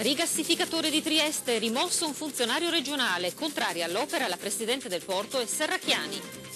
Rigassificatore di Trieste, rimosso un funzionario regionale, contraria all'opera la Presidente del Porto e Serracchiani.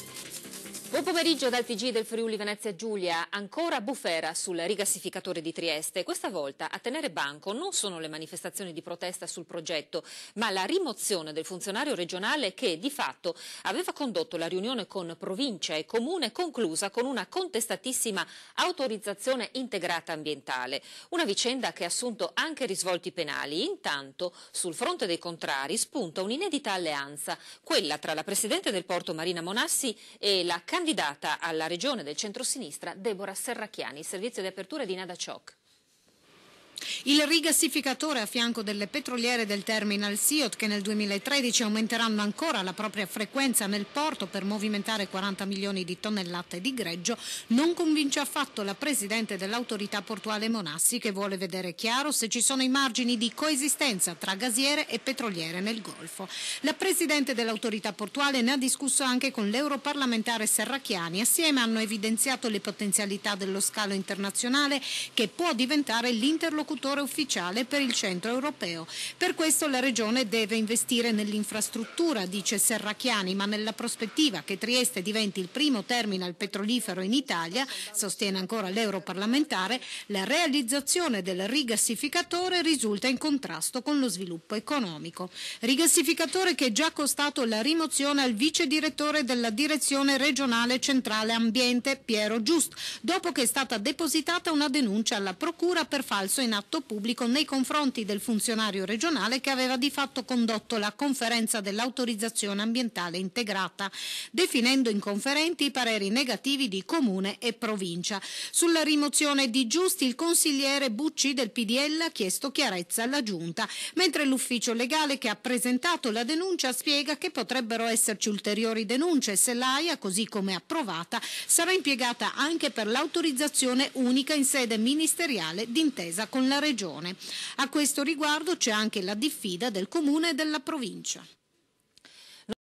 Buon pomeriggio dal TG del Friuli Venezia Giulia, ancora bufera sul rigassificatore di Trieste. Questa volta a tenere banco non sono le manifestazioni di protesta sul progetto, ma la rimozione del funzionario regionale che di fatto aveva condotto la riunione con provincia e comune conclusa con una contestatissima autorizzazione integrata ambientale. Una vicenda che ha assunto anche risvolti penali. Intanto, sul fronte dei contrari spunta un'inedita alleanza, quella tra la Presidente del Porto Marina Monassi e la candidata alla regione del centrosinistra Deborah Serracchiani. Servizio di apertura di Nada Ciocc. Il rigassificatore a fianco delle petroliere del terminal Siot, che nel 2013 aumenteranno ancora la propria frequenza nel porto per movimentare 40 milioni di tonnellate di greggio, non convince affatto la Presidente dell'autorità portuale Monassi, che vuole vedere chiaro se ci sono i margini di coesistenza tra gasiere e petroliere nel Golfo. La Presidente dell'autorità portuale ne ha discusso anche con l'europarlamentare Serracchiani. Assieme hanno evidenziato le potenzialità dello scalo internazionale che può diventare l'interlocutore ufficiale per il centro europeo. Per questo la Regione deve investire nell'infrastruttura, dice Serracchiani, ma nella prospettiva che Trieste diventi il primo terminal petrolifero in Italia, sostiene ancora l'europarlamentare, la realizzazione del rigassificatore risulta in contrasto con lo sviluppo economico. Rigassificatore che è già costato la rimozione al vice direttore della Direzione Regionale Centrale Ambiente, Piero Giust, dopo che è stata depositata una denuncia alla Procura per falso in atto pubblico nei confronti del funzionario regionale che aveva di fatto condotto la conferenza dell'autorizzazione ambientale integrata, definendo inconferenti i pareri negativi di comune e provincia. Sulla rimozione di Giusti il consigliere Bucci del PDL ha chiesto chiarezza alla Giunta, mentre l'ufficio legale che ha presentato la denuncia spiega che potrebbero esserci ulteriori denunce se l'AIA, così come approvata, sarà impiegata anche per l'autorizzazione unica in sede ministeriale d'intesa con la Regione. A questo riguardo c'è anche la diffida del Comune e della Provincia.